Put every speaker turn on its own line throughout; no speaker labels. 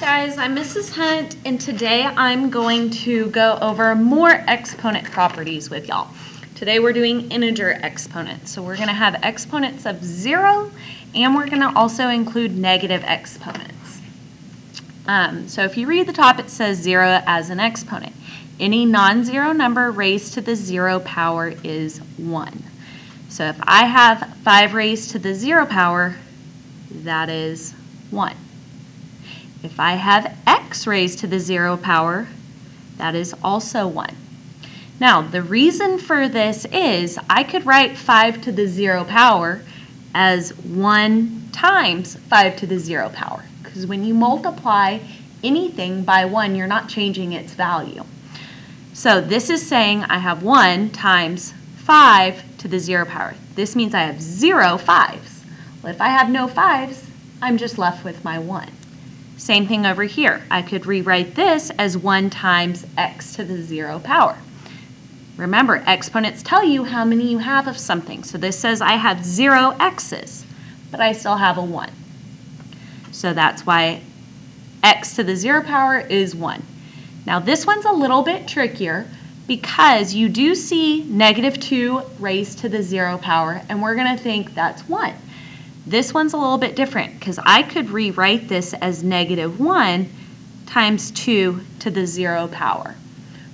guys, I'm Mrs. Hunt, and today I'm going to go over more exponent properties with y'all. Today we're doing integer exponents. So we're going to have exponents of 0, and we're going to also include negative exponents. So if you read the top, it says 0 as an exponent. Any non-zero number raised to the 0 power is 1. So if I have 5 raised to the 0 power, that is 1. If I have x raised to the 0 power, that is also 1. Now, the reason for this is I could write 5 to the 0 power as 1 times 5 to the 0 power, because when you multiply anything by 1, you're not changing its value. So this is saying I have 1 times 5 to the 0 power. This means I have 0 5s. Well, if I have no 5s, I'm just left with my 1. Same thing over here. I could rewrite this as 1 times x to the 0 power. Remember, exponents tell you how many you have of something. So this says I have 0 x's, but I still have a 1. So that's why x to the 0 power is 1. Now this one's a little bit trickier because you do see negative 2 raised to the 0 power, and we're going to think that's 1. This one's a little bit different because I could rewrite this as negative 1 times 2 to the 0 power.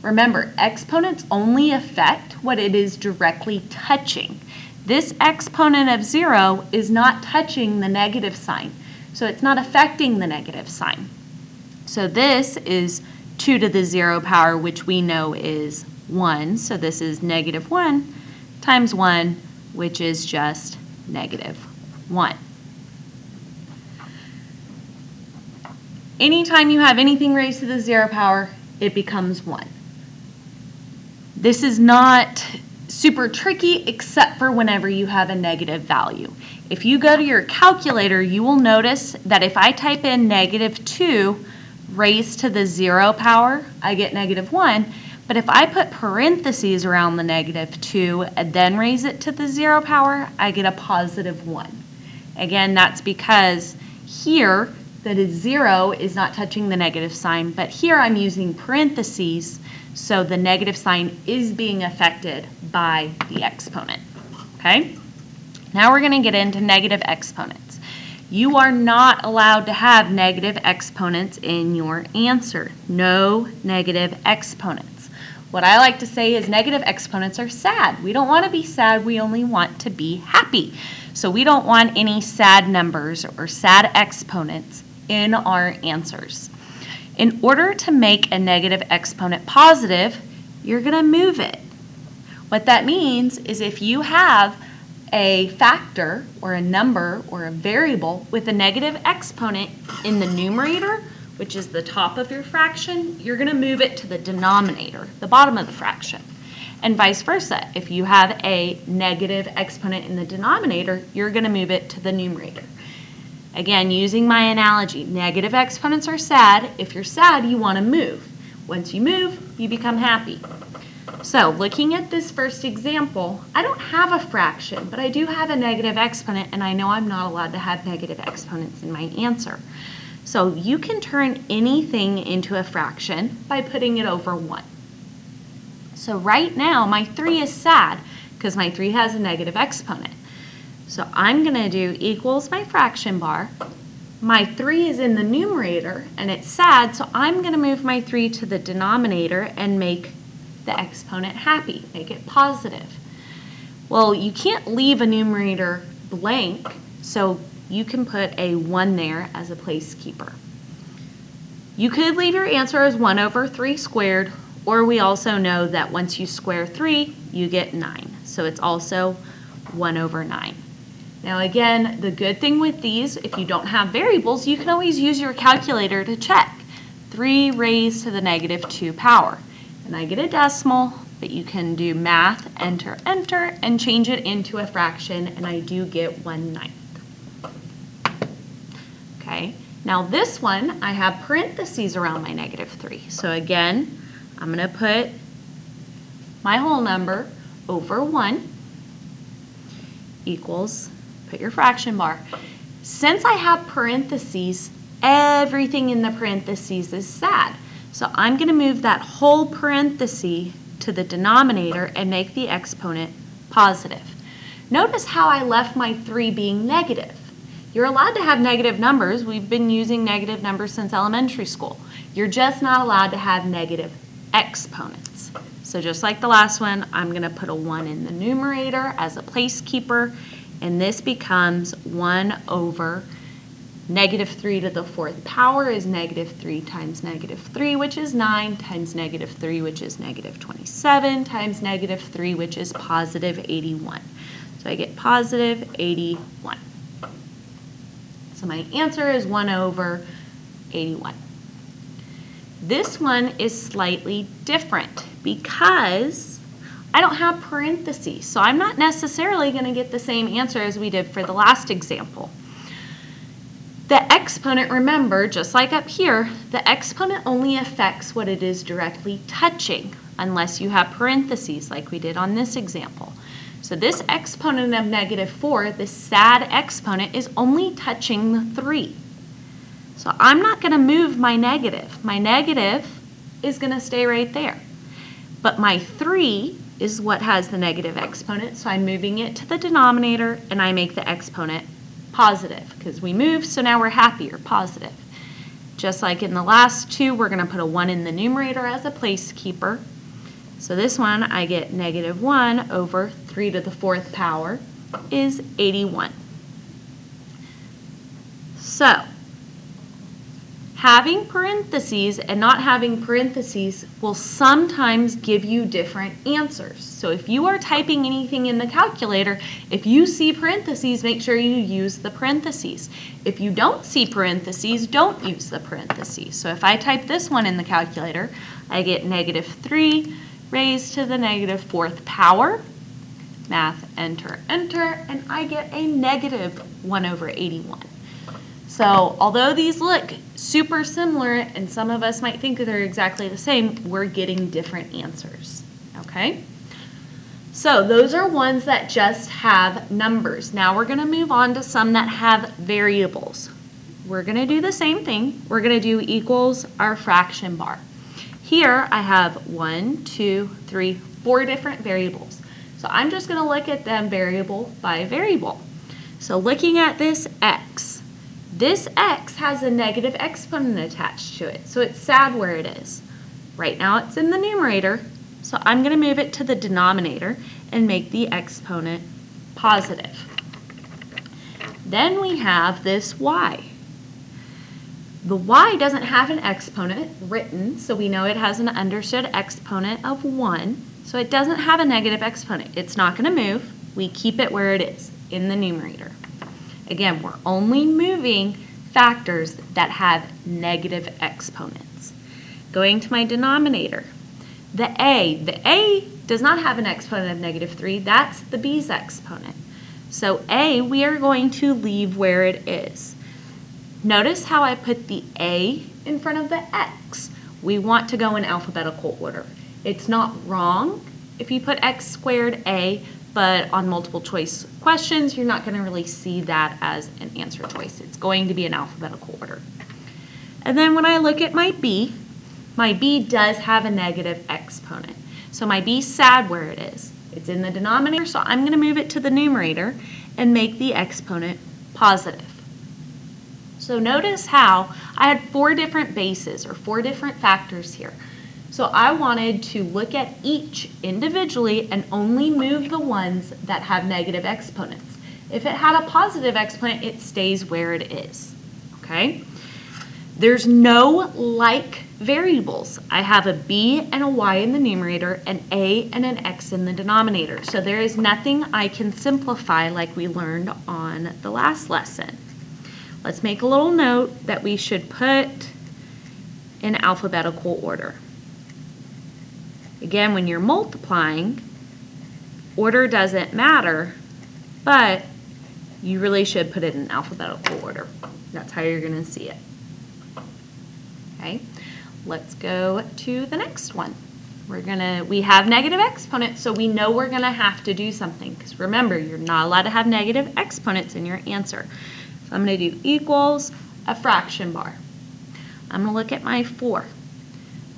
Remember, exponents only affect what it is directly touching. This exponent of 0 is not touching the negative sign, so it's not affecting the negative sign. So this is 2 to the 0 power, which we know is 1. So this is negative 1 times 1, which is just negative 1. Anytime you have anything raised to the 0 power, it becomes 1. This is not super tricky except for whenever you have a negative value. If you go to your calculator, you will notice that if I type in negative 2 raised to the 0 power, I get negative 1. But if I put parentheses around the negative 2 and then raise it to the 0 power, I get a positive 1. Again, that's because here, that is 0 is not touching the negative sign, but here I'm using parentheses, so the negative sign is being affected by the exponent. Okay? Now we're going to get into negative exponents. You are not allowed to have negative exponents in your answer. No negative exponents. What I like to say is negative exponents are sad. We don't want to be sad, we only want to be happy. So we don't want any sad numbers or sad exponents in our answers. In order to make a negative exponent positive, you're going to move it. What that means is if you have a factor or a number or a variable with a negative exponent in the numerator, which is the top of your fraction, you're going to move it to the denominator, the bottom of the fraction. And vice versa. If you have a negative exponent in the denominator, you're going to move it to the numerator. Again, using my analogy, negative exponents are sad. If you're sad, you want to move. Once you move, you become happy. So looking at this first example, I don't have a fraction, but I do have a negative exponent, and I know I'm not allowed to have negative exponents in my answer. So you can turn anything into a fraction by putting it over 1. So right now, my 3 is sad because my 3 has a negative exponent. So I'm going to do equals my fraction bar. My 3 is in the numerator, and it's sad, so I'm going to move my 3 to the denominator and make the exponent happy, make it positive. Well, you can't leave a numerator blank, so you can put a 1 there as a placekeeper. You could leave your answer as 1 over 3 squared, or we also know that once you square 3, you get 9. So it's also 1 over 9. Now again, the good thing with these, if you don't have variables, you can always use your calculator to check. 3 raised to the negative 2 power. And I get a decimal, but you can do math, enter, enter, and change it into a fraction, and I do get 1/9. Okay, now this one, I have parentheses around my negative 3. So again, I'm going to put my whole number over 1 equals, put your fraction bar. Since I have parentheses, everything in the parentheses is sad. So I'm going to move that whole parenthesis to the denominator and make the exponent positive. Notice how I left my 3 being negative. You're allowed to have negative numbers. We've been using negative numbers since elementary school. You're just not allowed to have negative exponents. So just like the last one, I'm going to put a 1 in the numerator as a placekeeper, and this becomes 1 over negative 3 to the 4th power is negative 3 times negative 3, which is 9, times negative 3, which is negative 27, times negative 3, which is positive 81. So I get positive 81. So my answer is 1 over 81. This one is slightly different because I don't have parentheses, so I'm not necessarily going to get the same answer as we did for the last example. The exponent, remember, just like up here, the exponent only affects what it is directly touching, unless you have parentheses like we did on this example. So this exponent of negative 4, this sad exponent, is only touching the 3. So I'm not going to move my negative. My negative is going to stay right there. But my 3 is what has the negative exponent, so I'm moving it to the denominator, and I make the exponent positive because we moved, so now we're happier, positive. Just like in the last two, we're going to put a 1 in the numerator as a placekeeper. So this one, I get negative 1 over 3 to the 4th power is 81. So having parentheses and not having parentheses will sometimes give you different answers. So if you are typing anything in the calculator, if you see parentheses, make sure you use the parentheses. If you don't see parentheses, don't use the parentheses. So if I type this one in the calculator, I get negative 3 raised to the negative 4th power. Math, enter, enter, and I get a negative 1 over 81. So although these look super similar, and some of us might think that they're exactly the same, we're getting different answers, okay? So those are ones that just have numbers. Now we're going to move on to some that have variables. We're going to do the same thing. We're going to do equals our fraction bar. Here I have 1, 2, 3, 4 different variables. So I'm just going to look at them variable by variable. So looking at this x has a negative exponent attached to it, so it's sad where it is. Right now it's in the numerator, so I'm going to move it to the denominator and make the exponent positive. Then we have this y. The y doesn't have an exponent written, so we know it has an understood exponent of 1, so it doesn't have a negative exponent. It's not going to move. We keep it where it is, in the numerator. Again, we're only moving factors that have negative exponents. Going to my denominator, the a does not have an exponent of negative 3. That's the b's exponent. So a, we are going to leave where it is. Notice how I put the a in front of the x. We want to go in alphabetical order. It's not wrong if you put x squared a, but on multiple choice questions, you're not going to really see that as an answer choice. It's going to be in alphabetical order. And then when I look at my b does have a negative exponent. So my b's sad where it is. It's in the denominator, so I'm going to move it to the numerator and make the exponent positive. So notice how I had 4 different bases or 4 different factors here. So I wanted to look at each individually and only move the ones that have negative exponents. If it had a positive exponent, it stays where it is, okay? There's no like variables. I have a b and a y in the numerator, an a and an x in the denominator. So there is nothing I can simplify like we learned on the last lesson. Let's make a little note that we should put in alphabetical order. Again, when you're multiplying, order doesn't matter, but you really should put it in alphabetical order. That's how you're going to see it. Okay, let's go to the next one. We have negative exponents, so we know we're going to have to do something. Because remember, you're not allowed to have negative exponents in your answer. So I'm going to do equals a fraction bar. I'm going to look at my 4.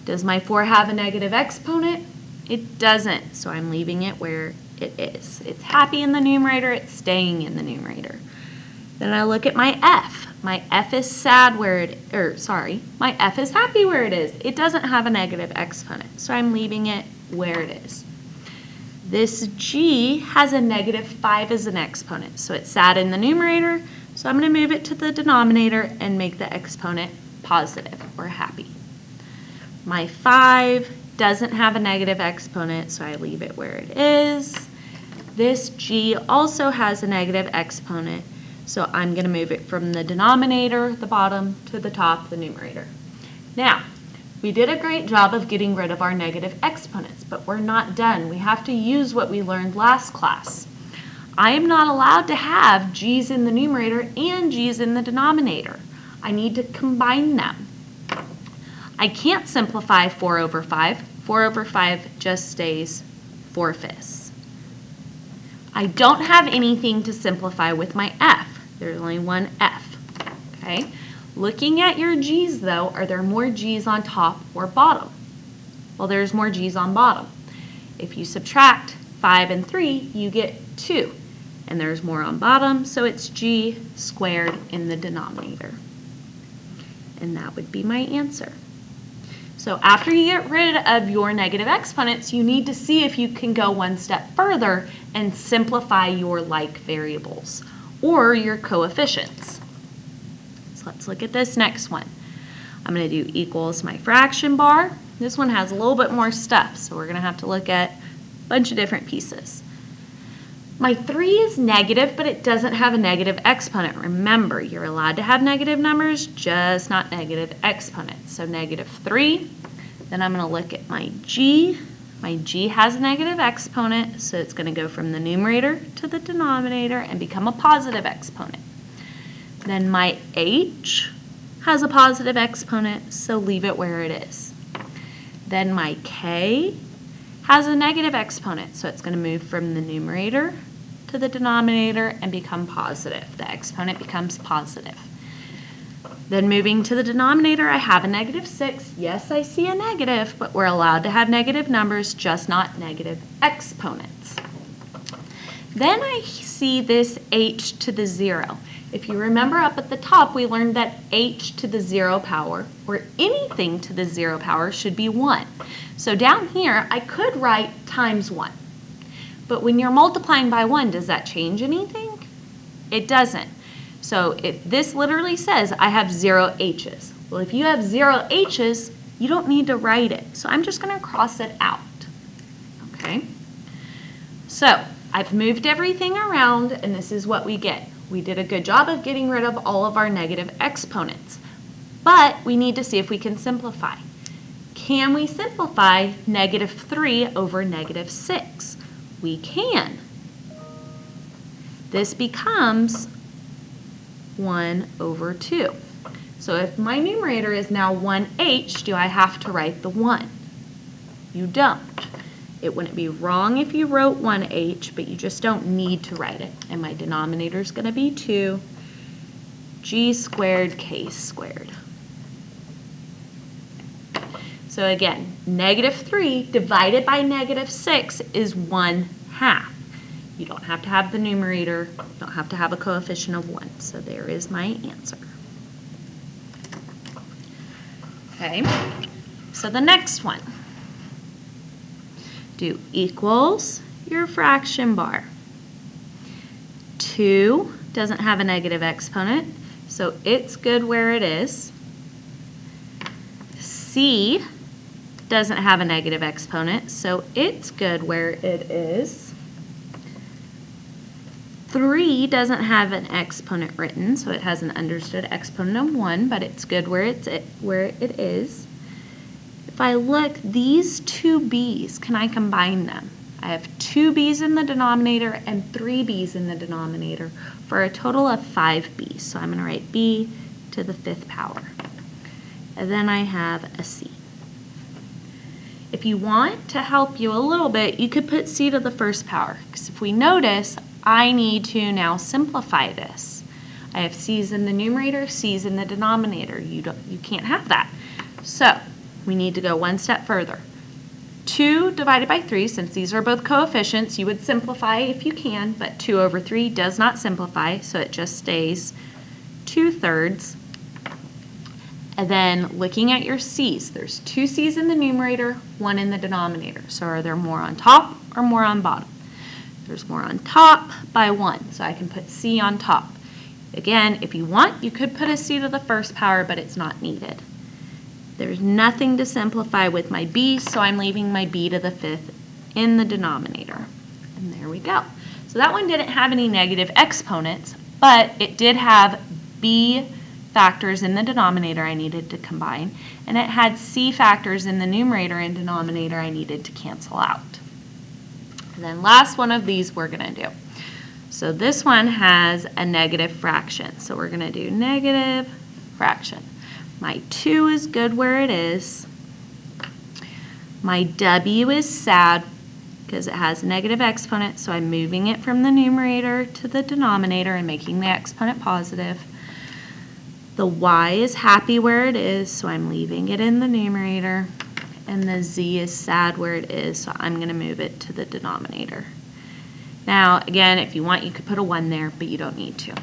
Does my 4 have a negative exponent? It doesn't, so I'm leaving it where it is. It's happy in the numerator, it's staying in the numerator. Then I look at my f. My f is sad where my f is happy where it is. It doesn't have a negative exponent, so I'm leaving it where it is. This g has a negative 5 as an exponent, so it's sad in the numerator, so I'm going to move it to the denominator and make the exponent positive or happy. My 5 doesn't have a negative exponent, so I leave it where it is. This g also has a negative exponent, so I'm going to move it from the denominator, the bottom, to the top, the numerator. Now, we did a great job of getting rid of our negative exponents, but we're not done. We have to use what we learned last class. I am not allowed to have g's in the numerator and g's in the denominator. I need to combine them. I can't simplify 4 over 5. 4 over 5 just stays 4/5. I don't have anything to simplify with my f. There's only one f. Okay? Looking at your g's, though, are there more g's on top or bottom? Well, there's more g's on bottom. If you subtract 5 and 3, you get 2. And there's more on bottom, so it's g squared in the denominator. And that would be my answer. So after you get rid of your negative exponents, you need to see if you can go one step further and simplify your like variables or your coefficients. So let's look at this next one. I'm going to do equals my fraction bar. This one has a little bit more stuff, so we're going to have to look at a bunch of different pieces. My 3 is negative, but it doesn't have a negative exponent. Remember, you're allowed to have negative numbers, just not negative exponents. So negative 3. Then I'm going to look at my g. My g has a negative exponent, so it's going to go from the numerator to the denominator and become a positive exponent. Then my h has a positive exponent, so leave it where it is. Then my k has a negative exponent, so it's going to move from the numerator to the denominator and become positive. The exponent becomes positive. Then moving to the denominator, I have a negative 6. Yes, I see a negative, but we're allowed to have negative numbers, just not negative exponents. Then I see this h to the 0. If you remember up at the top, we learned that h to the 0 power, or anything to the 0 power, should be 1. So down here, I could write times 1. But when you're multiplying by 1, does that change anything? It doesn't. So if this literally says I have 0 h's. Well, if you have 0 h's, you don't need to write it. So I'm just going to cross it out. Okay? So I've moved everything around, and this is what we get. We did a good job of getting rid of all of our negative exponents. But we need to see if we can simplify. Can we simplify negative 3 over negative 6? We can. This becomes 1 over 2. So if my numerator is now 1h, do I have to write the 1? You don't. It wouldn't be wrong if you wrote 1h, but you just don't need to write it. And my denominator is going to be 2, g squared, k squared. So again, negative 3 divided by negative 6 is 1/2. You don't have to have the numerator, you don't have to have a coefficient of 1. So there is my answer. Okay, so the next one. Do equals your fraction bar. 2 doesn't have a negative exponent, so it's good where it is. C doesn't have a negative exponent, so it's good where it is. 3 doesn't have an exponent written, so it has an understood exponent of 1, but it's good where it is. If I look, these two b's, can I combine them? I have 2 b's in the denominator and 3 b's in the denominator for a total of 5 b's. So I'm going to write b to the 5th power. And then I have a c. If you want to help you a little bit, you could put c to the 1st power. Because if we notice, I need to now simplify this. I have c's in the numerator, c's in the denominator. You can't have that. So we need to go one step further. 2 divided by 3, since these are both coefficients, you would simplify if you can, but 2 over 3 does not simplify, so it just stays 2/3. And then looking at your c's, there's 2 c's in the numerator, 1 in the denominator. So are there more on top or more on bottom? There's more on top by 1, so I can put c on top. Again, if you want, you could put a c to the first power, but it's not needed. There's nothing to simplify with my b, so I'm leaving my b to the 5th in the denominator. And there we go. So that one didn't have any negative exponents, but it did have b factors in the denominator I needed to combine, and it had c factors in the numerator and denominator I needed to cancel out. And then last one of these we're going to do. So this one has a negative fraction, so we're going to do negative fraction. My 2 is good where it is. My w is sad because it has a negative exponent, so I'm moving it from the numerator to the denominator and making the exponent positive. The y is happy where it is, so I'm leaving it in the numerator. And the z is sad where it is, so I'm going to move it to the denominator. Now, again, if you want, you could put a 1 there, but you don't need to.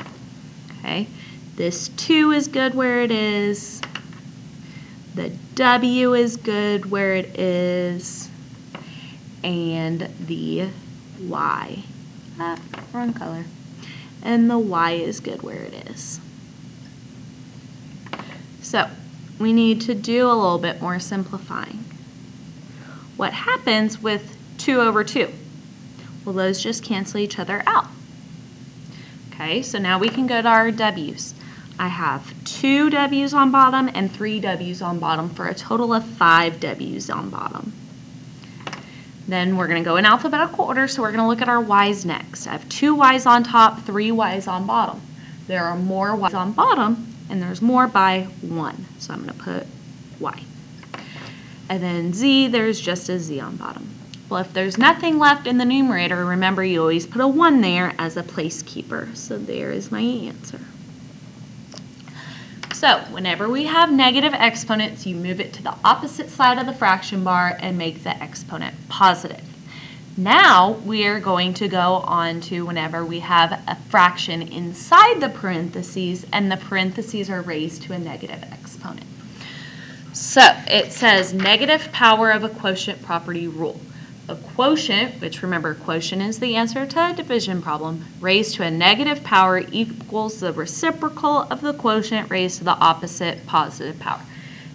Okay? This 2 is good where it is. The w is good where it is. And the y, wrong color. And the y is good where it is. So, we need to do a little bit more simplifying. What happens with 2 over 2? Well, those just cancel each other out. Okay, so now we can go to our w's. I have 2 w's on bottom and 3 w's on bottom for a total of 5 w's on bottom. Then we're going to go in alphabetical order, so we're going to look at our y's next. I have 2 y's on top, 3 y's on bottom. There are more y's on bottom, and there's more by 1, so I'm going to put y. And then z, there's just a z on bottom. Well, if there's nothing left in the numerator, remember you always put a 1 there as a placekeeper. So there is my answer. So whenever we have negative exponents, you move it to the opposite side of the fraction bar and make the exponent positive. Now we are going to go on to whenever we have a fraction inside the parentheses and the parentheses are raised to a negative exponent. So it says negative power of a quotient property rule. A quotient, which remember quotient is the answer to a division problem, raised to a negative power equals the reciprocal of the quotient raised to the opposite positive power.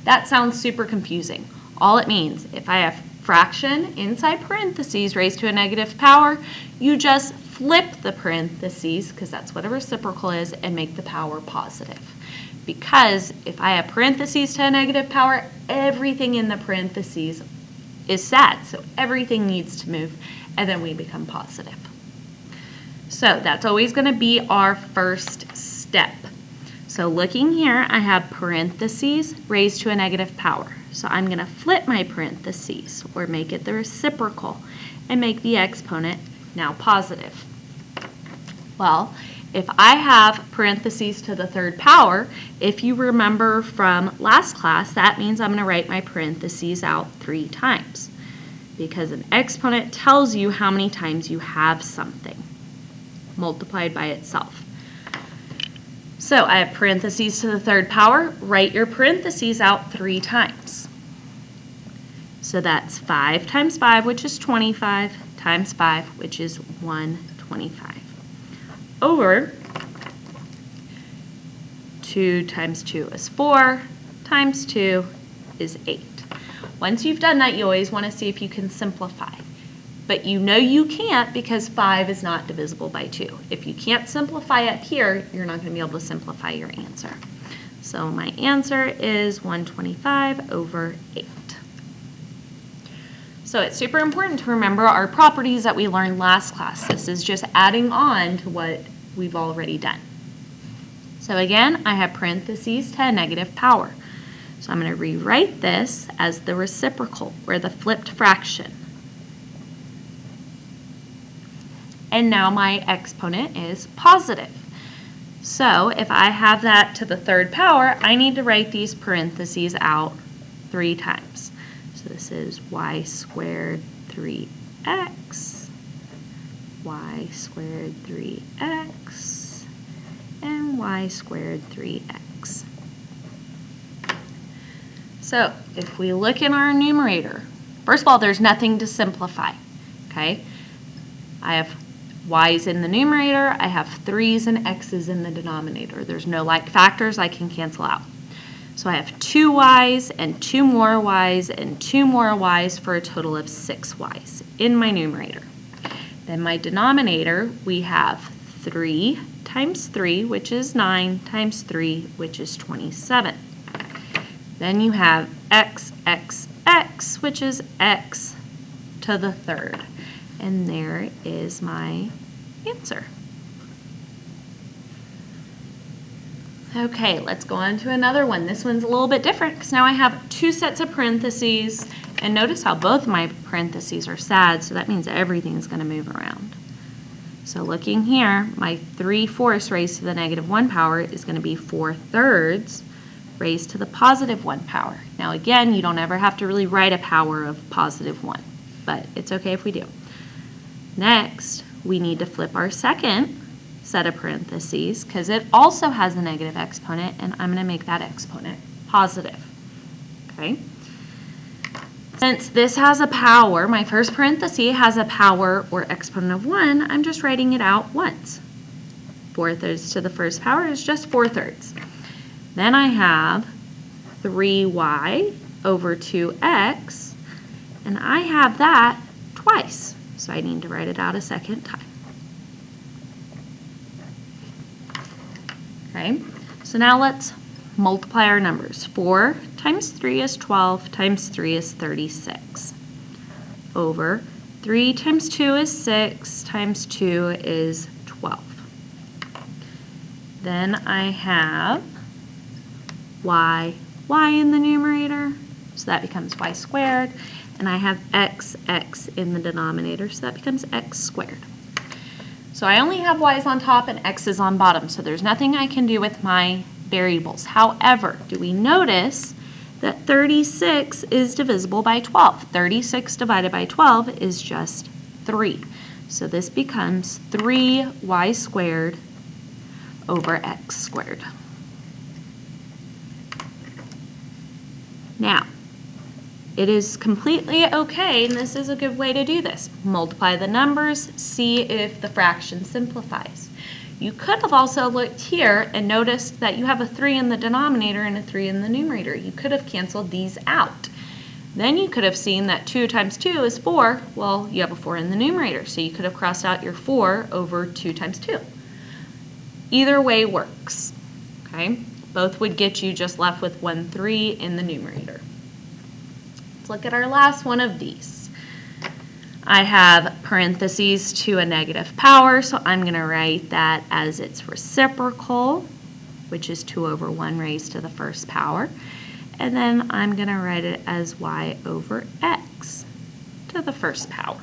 That sounds super confusing. All it means, if I have fraction inside parentheses raised to a negative power, you just flip the parentheses, because that's what a reciprocal is, and make the power positive. Because if I have parentheses to a negative power, everything in the parentheses is sad, so everything needs to move, and then we become positive. So that's always going to be our first step. So looking here, I have parentheses raised to a negative power. So I'm going to flip my parentheses, or make it the reciprocal, and make the exponent now positive. Well, if I have parentheses to the third power, if you remember from last class, that means I'm going to write my parentheses out 3 times. Because an exponent tells you how many times you have something multiplied by itself. So I have parentheses to the third power. Write your parentheses out 3 times. So that's 5 times 5, which is 25, times 5, which is 125. Over 2 times 2 is 4, times 2 is 8. Once you've done that, you always want to see if you can simplify. But you know you can't because 5 is not divisible by 2. If you can't simplify up here, you're not going to be able to simplify your answer. So my answer is 125 over 8. So it's super important to remember our properties that we learned last class. This is just adding on to what we've already done. So again, I have parentheses to a negative power. So I'm going to rewrite this as the reciprocal, or the flipped fraction. And now my exponent is positive. So if I have that to the third power, I need to write these parentheses out 3 times. So this is y squared 3x, y squared 3x, and y squared 3x. So if we look in our numerator, first of all, there's nothing to simplify, okay? I have y's in the numerator, I have 3's and x's in the denominator. There's no like factors I can cancel out. So I have 2 y's and 2 more y's and 2 more y's for a total of 6 y's in my numerator. Then my denominator, we have 3 times 3, which is 9, times 3, which is 27. Then you have x, which is x to the third. And there is my answer. Okay, let's go on to another one. This one's a little bit different because now I have 2 sets of parentheses, and notice how both my parentheses are sad, so that means everything's going to move around. So looking here, my 3/4 raised to the -1 power is going to be 4/3 raised to the +1 power. Now again, you don't ever have to really write a power of +1, but it's okay if we do. Next, we need to flip our second set of parentheses because it also has a negative exponent, and I'm going to make that exponent positive. Okay? Since this has a power, my first parenthesis has a power or exponent of 1, I'm just writing it out once. 4/3 to the first power is just 4/3. Then I have 3y over 2x, and I have that twice, so I need to write it out a second time. Okay, so now let's multiply our numbers. 4 times 3 is 12, times 3 is 36, over 3 times 2 is 6, times 2 is 12. Then I have y in the numerator, so that becomes y squared, and I have x in the denominator, so that becomes x squared. So I only have y's on top and x's on bottom, so there's nothing I can do with my variables. However, do we notice that 36 is divisible by 12? 36 divided by 12 is just 3. So this becomes 3y squared over x squared. Now, it is completely okay, and this is a good way to do this. Multiply the numbers, see if the fraction simplifies. You could have also looked here and noticed that you have a 3 in the denominator and a 3 in the numerator. You could have canceled these out. Then you could have seen that 2 times 2 is 4. Well, you have a 4 in the numerator, so you could have crossed out your 4 over 2 times 2. Either way works, okay? Both would get you just left with 1 3 in the numerator. Look at our last one of these. I have parentheses to a negative power, so I'm going to write that as its reciprocal, which is 2 over 1 raised to the first power. And then I'm going to write it as y over x to the first power.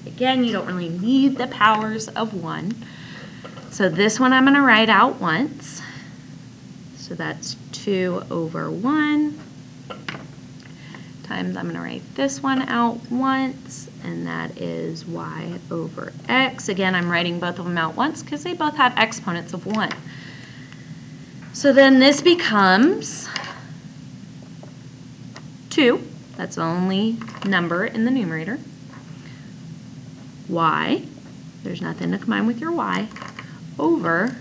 Again, you don't really need the powers of 1. So this one I'm going to write out once. So that's 2 over 1. Times I'm going to write this one out once, and that is y over x. Again, I'm writing both of them out once because they both have exponents of 1. So then this becomes 2. That's the only number in the numerator. Y, there's nothing to combine with your y, over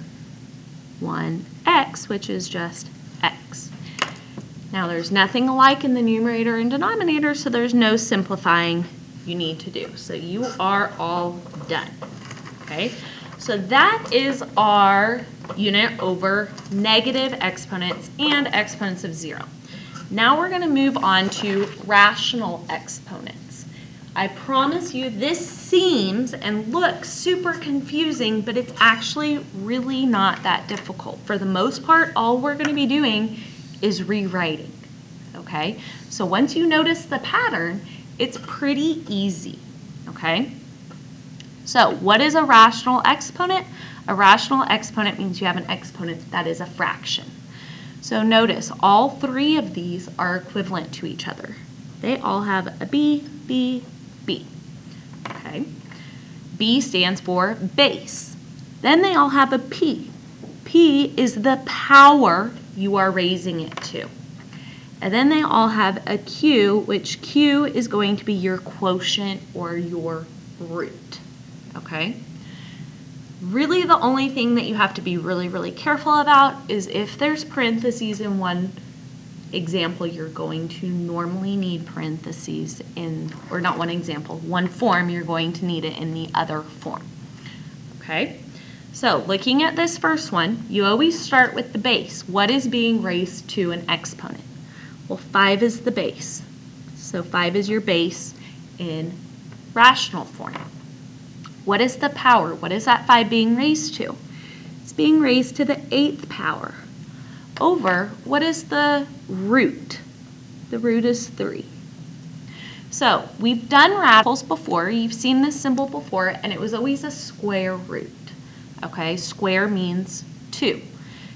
1x, which is just x. Now there's nothing alike in the numerator and denominator, so there's no simplifying you need to do. So you are all done, okay? So that is our unit over negative exponents and exponents of 0. Now we're going to move on to rational exponents. I promise you this seems and looks super confusing, but it's actually really not that difficult. For the most part, all we're going to be doing is rewriting, okay? So once you notice the pattern, it's pretty easy, okay? So what is a rational exponent? A rational exponent means you have an exponent that is a fraction. So notice all three of these are equivalent to each other. They all have a B, B, B. Okay. B stands for base. Then they all have a P. P is the power you are raising it to. And then they all have a Q, which Q is going to be your quotient or your root. Okay? Really, the only thing that you have to be really, really careful about is if there's parentheses in one example, you're going to normally need parentheses in, or not one example, one form, you're going to need it in the other form. Okay? So, looking at this first one, you always start with the base. What is being raised to an exponent? Well, 5 is the base. So 5 is your base in rational form. What is the power? What is that 5 being raised to? It's being raised to the 8th power. Over, what is the root? The root is 3. So we've done radicals before. You've seen this symbol before, and it was always a square root. Okay, square means 2.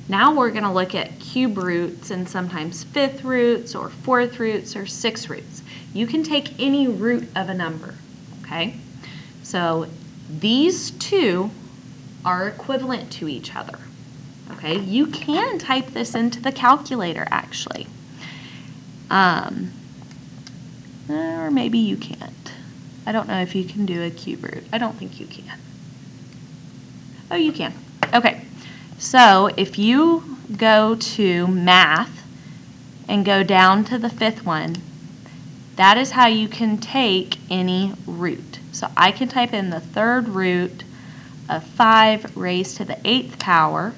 Now we're going to look at cube roots and sometimes 5th roots or 4th roots or 6th roots. You can take any root of a number. Okay, so these two are equivalent to each other. Okay, you can type this into the calculator actually. Or maybe you can't. I don't know if you can do a cube root. I don't think you can. Oh, you can. Okay, so if you go to math and go down to the 5th one, that is how you can take any root. So I can type in the 3rd root of 5 raised to the 8th power,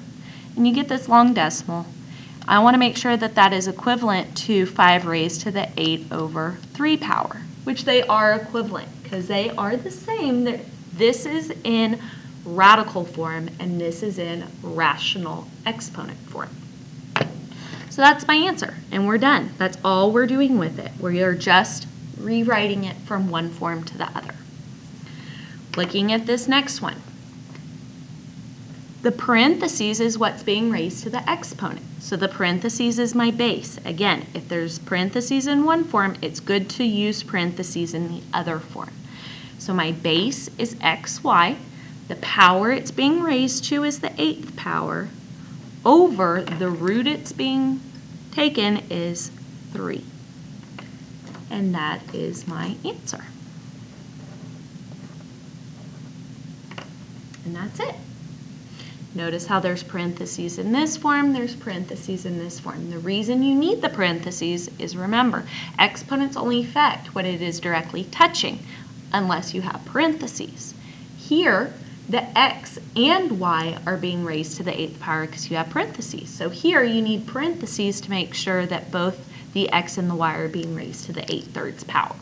and you get this long decimal. I want to make sure that that is equivalent to 5 raised to the 8 over 3 power, which they are equivalent because they are the same. This is in radical form and this is in rational exponent form. So that's my answer, and we're done. That's all we're doing with it. We are just rewriting it from one form to the other. Looking at this next one. The parentheses is what's being raised to the exponent. So the parentheses is my base. Again, if there's parentheses in one form, it's good to use parentheses in the other form. So my base is xy. The power it's being raised to is the 8th power. Over the root it's being taken is 3. And that is my answer. And that's it. Notice how there's parentheses in this form, there's parentheses in this form. The reason you need the parentheses is, remember, exponents only affect what it is directly touching unless you have parentheses. Here, the x and y are being raised to the 8th power because you have parentheses. So here you need parentheses to make sure that both the x and the y are being raised to the 8/3 power.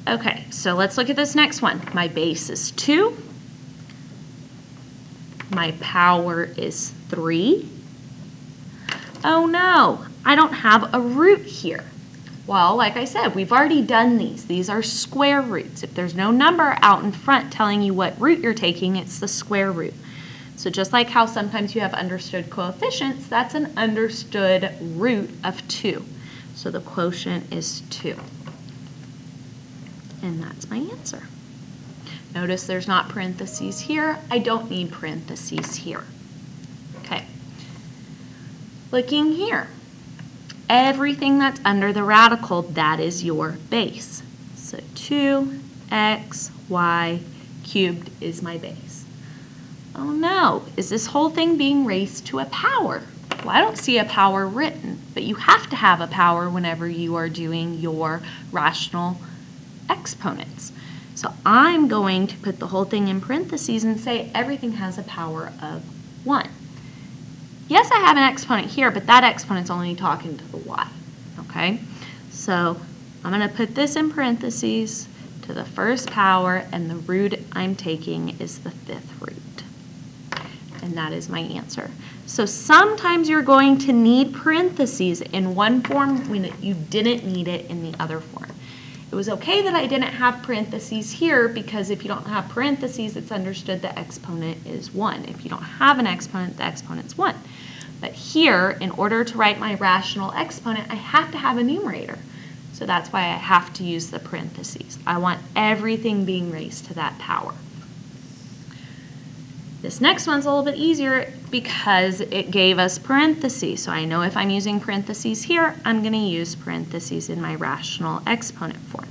Okay, so let's look at this next one. My base is 2. My power is 3. Oh no, I don't have a root here. Well, like I said, we've already done these. These are square roots. If there's no number out in front telling you what root you're taking, it's the square root. So just like how sometimes you have understood coefficients, that's an understood root of 2. So the quotient is 2. And that's my answer. Notice there's not parentheses here. I don't need parentheses here. Okay. Looking here. Everything that's under the radical, that is your base. So 2x, y cubed is my base. Oh no, is this whole thing being raised to a power? Well, I don't see a power written, but you have to have a power whenever you are doing your rational exponents. So I'm going to put the whole thing in parentheses and say everything has a power of 1. Yes, I have an exponent here, but that exponent's only talking to the y, okay? So I'm going to put this in parentheses to the 1st power, and the root I'm taking is the 5th root. And that is my answer. So sometimes you're going to need parentheses in one form when you didn't need it in the other form. It was okay that I didn't have parentheses here because if you don't have parentheses, it's understood the exponent is 1. If you don't have an exponent, the exponent's 1. But here, in order to write my rational exponent, I have to have a numerator. So that's why I have to use the parentheses. I want everything being raised to that power. This next one's a little bit easier because it gave us parentheses. So I know if I'm using parentheses here, I'm going to use parentheses in my rational exponent form.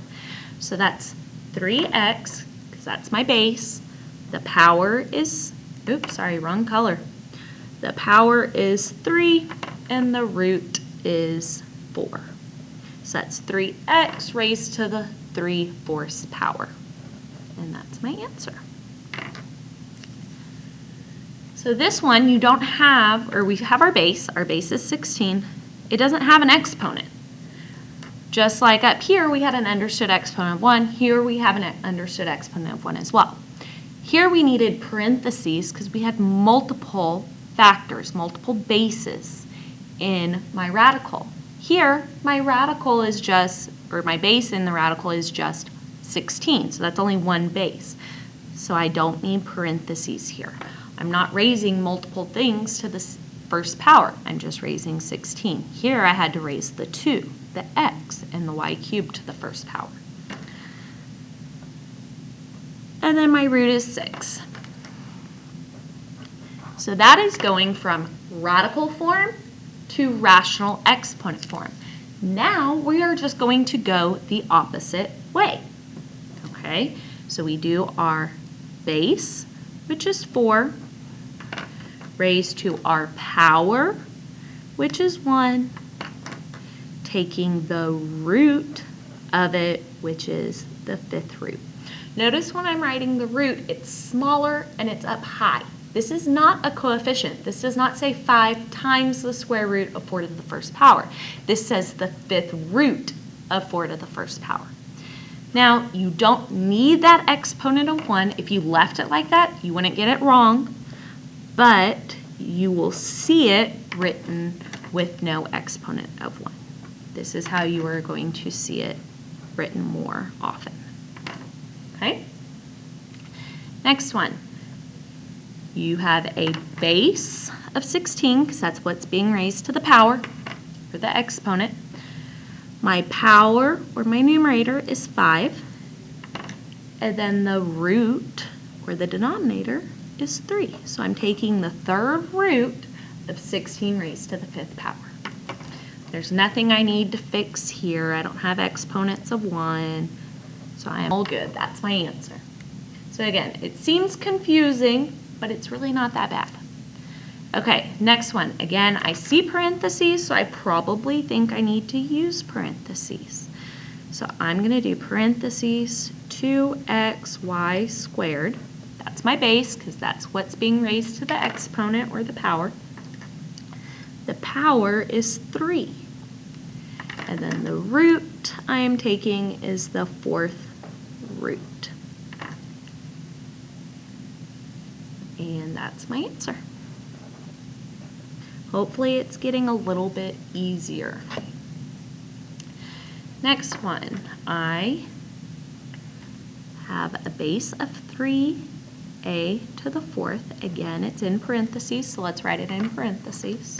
So that's 3x, because that's my base. The power is, oops, sorry, wrong color. The power is 3, and the root is 4. So that's 3x raised to the 3/4 power. And that's my answer. So this one you don't have, or we have our base is 16. It doesn't have an exponent. Just like up here we had an understood exponent of 1, here we have an understood exponent of 1 as well. Here we needed parentheses because we had multiple factors, multiple bases in my radical. Here my radical is just, or my base in the radical is just 16, so that's only one base. So I don't need parentheses here. I'm not raising multiple things to the first power. I'm just raising 16. Here I had to raise the 2, the x, and the y cubed to the first power. And then my root is 6. So that is going from radical form to rational exponent form. Now we are just going to go the opposite way. Okay, so we do our base, which is 4, raised to our power, which is 1, taking the root of it, which is the 5th root. Notice when I'm writing the root, it's smaller and it's up high. This is not a coefficient. This does not say 5 times the square root of 4 to the first power. This says the 5th root of 4 to the first power. Now, you don't need that exponent of 1. If you left it like that, you wouldn't get it wrong, but you will see it written with no exponent of 1. This is how you are going to see it written more often. Okay? Next one. You have a base of 16, because that's what's being raised to the power, for the exponent. My power, or my numerator, is 5. And then the root, or the denominator, is 3. So I'm taking the 3rd root of 16 raised to the 5th power. There's nothing I need to fix here. I don't have exponents of 1. So I am all good. That's my answer. So again, it seems confusing, but it's really not that bad. Okay, next one. Again, I see parentheses, so I probably think I need to use parentheses. So I'm going to do parentheses 2xy squared. That's my base, because that's what's being raised to the exponent, or the power. The power is 3. And then the root I am taking is the 4th root. And that's my answer. Hopefully it's getting a little bit easier. Next one, I have a base of 3a to the 4th. Again, it's in parentheses, so let's write it in parentheses.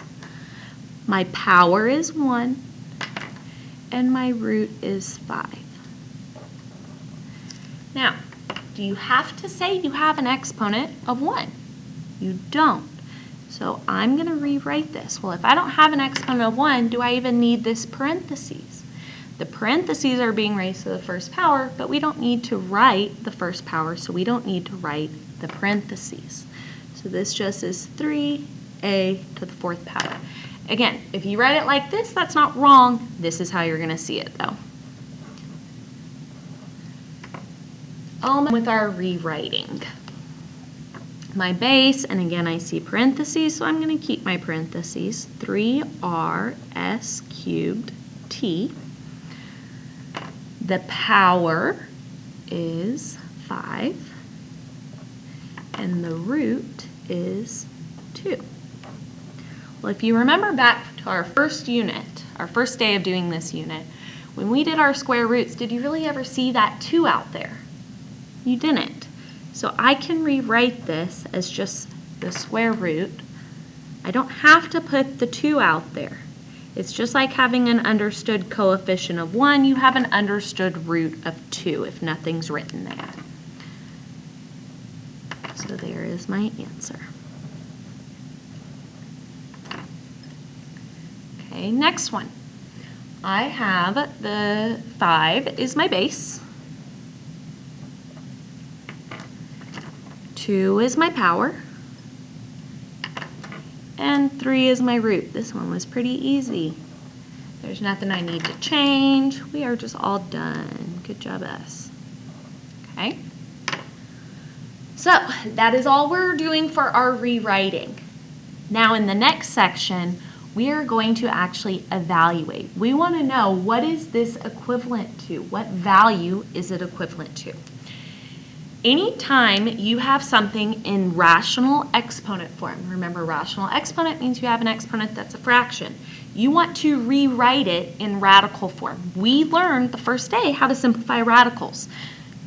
My power is 1, and my root is 5. Now, do you have to say you have an exponent of 1? You don't. So I'm going to rewrite this. Well, if I don't have an exponent of 1, do I even need this parentheses? The parentheses are being raised to the first power, but we don't need to write the first power, so we don't need to write the parentheses. So this just is 3a to the 4th power. Again, if you write it like this, that's not wrong. This is how you're going to see it, though. With our rewriting. My base, and again I see parentheses, so I'm going to keep my parentheses, 3r(s) cubed t. The power is 5, and the root is 2. Well, if you remember back to our first unit, our first day of doing this unit, when we did our square roots, did you really ever see that 2 out there? You didn't. So I can rewrite this as just the square root. I don't have to put the 2 out there. It's just like having an understood coefficient of 1. You have an understood root of 2 if nothing's written there. So there is my answer. Okay, next one. I have the 5 is my base. 2 is my power. And 3 is my root. This one was pretty easy. There's nothing I need to change. We are just all done. Good job, us. Okay. So that is all we're doing for our rewriting. Now in the next section, we are going to actually evaluate. We want to know, what is this equivalent to? What value is it equivalent to? Anytime you have something in rational exponent form, remember rational exponent means you have an exponent that's a fraction. You want to rewrite it in radical form. We learned the first day how to simplify radicals.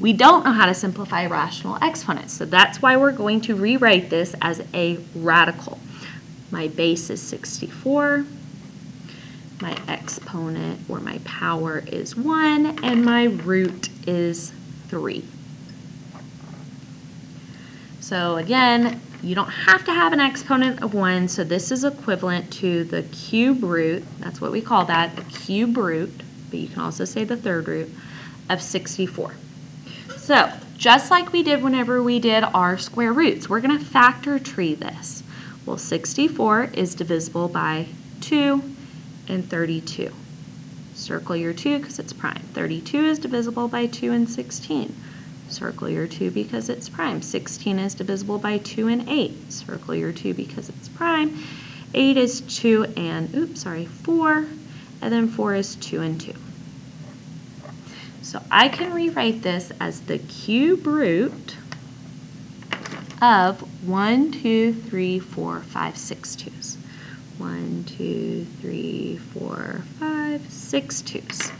We don't know how to simplify rational exponents, so that's why we're going to rewrite this as a radical. My base is 64, my exponent or my power is 1, and my root is 3. So again, you don't have to have an exponent of 1, so this is equivalent to the cube root, that's what we call that, the cube root, but you can also say the third root, of 64. So just like we did whenever we did our square roots, we're going to factor tree this. Well, 64 is divisible by 2 and 32. Circle your 2 because it's prime. 32 is divisible by 2 and 16. Circle your 2 because it's prime. 16 is divisible by 2 and 8. Circle your 2 because it's prime. 8 is 2 and, 4. And then 4 is 2 and 2. So I can rewrite this as the cube root of 1, 2, 3, 4, 5, 6 twos. 1, 2, 3, 4, 5, 6 twos.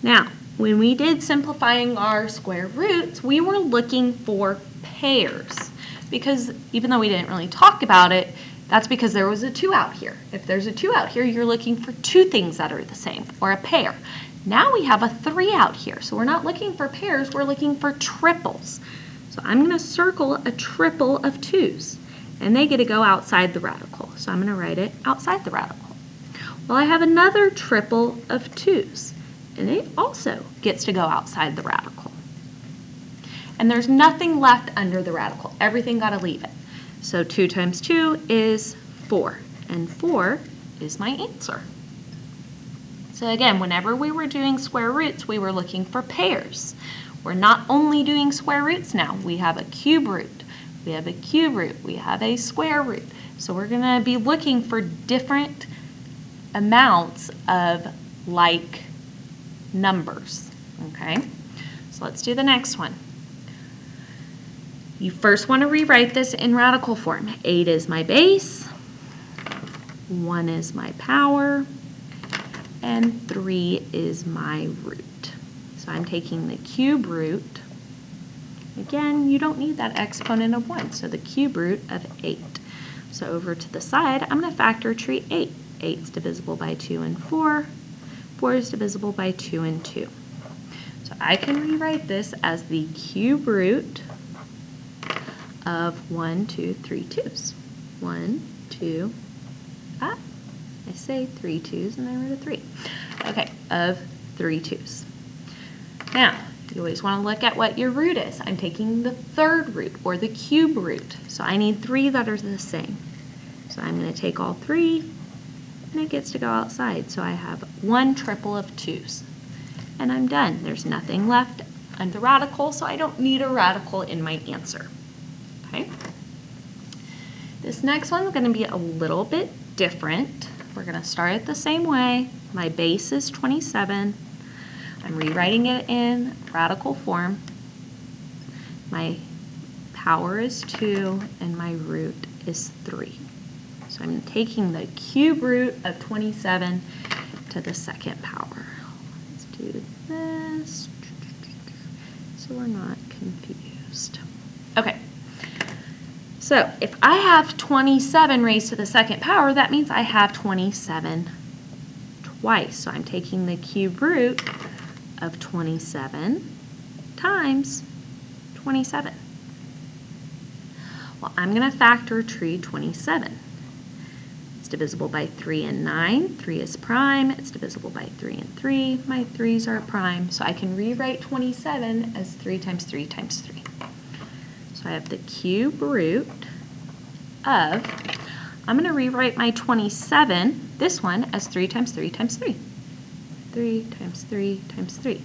Now, when we did simplifying our square roots, we were looking for pairs, because even though we didn't really talk about it, that's because there was a 2 out here. If there's a 2 out here, you're looking for 2 things that are the same, or a pair. Now we have a 3 out here, so we're not looking for pairs, we're looking for triples. So I'm going to circle a triple of 2's, and they get to go outside the radical. So I'm going to write it outside the radical. Well, I have another triple of 2's, and it also gets to go outside the radical. And there's nothing left under the radical. Everything got to leave it. So 2 times 2 is 4, and 4 is my answer. So again, whenever we were doing square roots, we were looking for pairs. We're not only doing square roots now. We have a cube root, we have a cube root, we have a square root. So we're going to be looking for different amounts of like numbers, okay? So let's do the next one. You first want to rewrite this in radical form. 8 is my base, 1 is my power, and 3 is my root. So I'm taking the cube root. Again, you don't need that exponent of 1, so the cube root of 8. So over to the side, I'm going to factor tree 8. 8 is divisible by 2 and 4. 4 is divisible by 2 and 2. So I can rewrite this as the cube root of 1, 2, 3 twos. 1, 2, I say 3 twos and I wrote a 3. Okay, of 3 twos. Now, you always want to look at what your root is. I'm taking the third root, or the cube root. So I need 3 that are the same. So I'm going to take all 3, and it gets to go outside. So I have 1 triple of 2's. And I'm done. There's nothing left under the radical, so I don't need a radical in my answer. Okay? This next one is going to be a little bit different. We're going to start it the same way. My base is 27. I'm rewriting it in radical form. My power is 2, and my root is 3. So I'm taking the cube root of 27 to the second power. do this so we're not confused. Okay, so if I have 27 raised to the second power, that means I have 27 twice. So I'm taking the cube root of 27 times 27. Well, I'm going to factor tree 27. It's divisible by 3 and 9. 3 is prime. It's divisible by 3 and 3. My 3's are prime. So I can rewrite 27 as 3 times 3 times 3. So I have the cube root of, I'm going to rewrite my 27, this one, as 3 times 3 times 3. 3 times 3 times 3.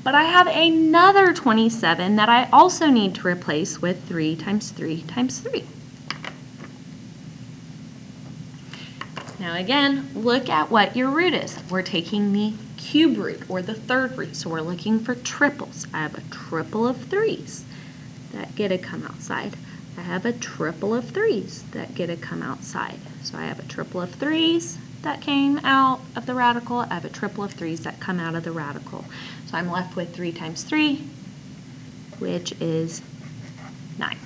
But I have another 27 that I also need to replace with 3 times 3 times 3. Now again, look at what your root is. We're taking the cube root, or the third root, so we're looking for triples. I have a triple of 3's that get to come outside. I have a triple of 3's that get to come outside. So I have a triple of 3's that came out of the radical. I have a triple of 3's that come out of the radical. So I'm left with 3 times 3, which is 9.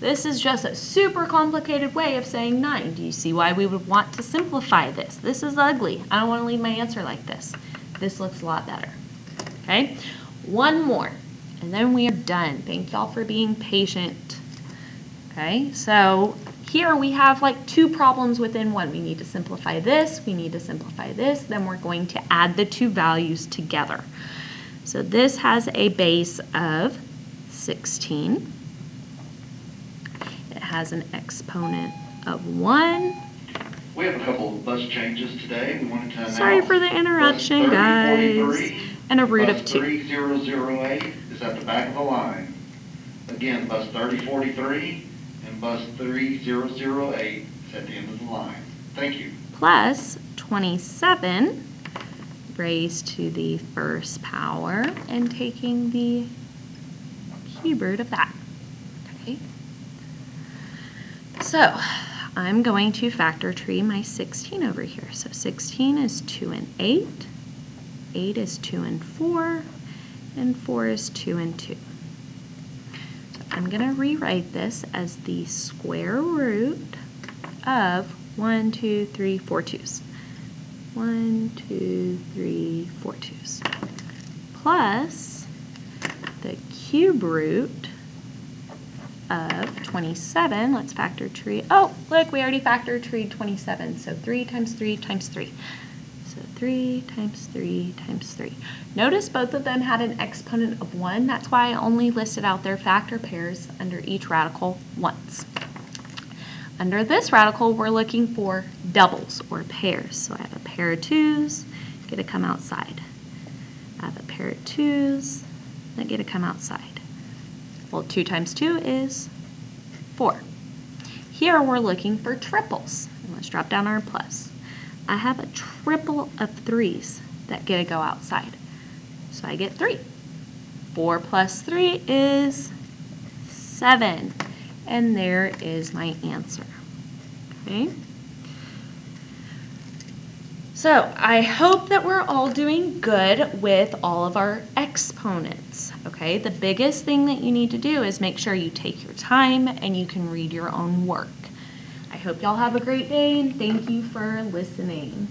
This is just a super complicated way of saying 9. Do you see why we would want to simplify this? This is ugly. I don't want to leave my answer like this. This looks a lot better. Okay, one more, and then we are done. Thank y'all for being patient. Okay, so here we have like 2 problems within one. We need to simplify this, we need to simplify this, then we're going to add the 2 values together. So this has a base of 16. It has an exponent of 1.
We have a couple of bus changes today. We wanted to announce.
Sorry for the interruption, guys. And a root of 2.
Bus 3008 is at the back of the line. Again, bus 3043 and bus 3008 is at the end of the line. Thank you.
Plus 27 raised to the first power and taking the cube root of that. Okay. So I'm going to factor tree my 16 over here. So 16 is 2 and 8. 8 is 2 and 4. And 4 is 2 and 2. So I'm going to rewrite this as the square root of 1, 2, 3, 4 2's. 1, 2, 3, 4 2's. Plus the cube root of 27. Let's factor tree. Oh, look, we already factored tree 27. So 3 times 3 times 3. So 3 times 3 times 3. Notice both of them had an exponent of 1. That's why I only listed out their factor pairs under each radical once. Under this radical, we're looking for doubles or pairs. So I have a pair of 2's, get to come outside. I have a pair of 2's that get to come outside. Well, 2 times 2 is 4. Here we're looking for triples. And let's drop down our plus. I have a triple of 3's that get to go outside. So I get 3. 4 plus 3 is 7. And there is my answer. Okay? So I hope that we're all doing good with all of our exponents. Okay? The biggest thing that you need to do is make sure you take your time and you can read your own work. I hope y'all have a great day and thank you for listening.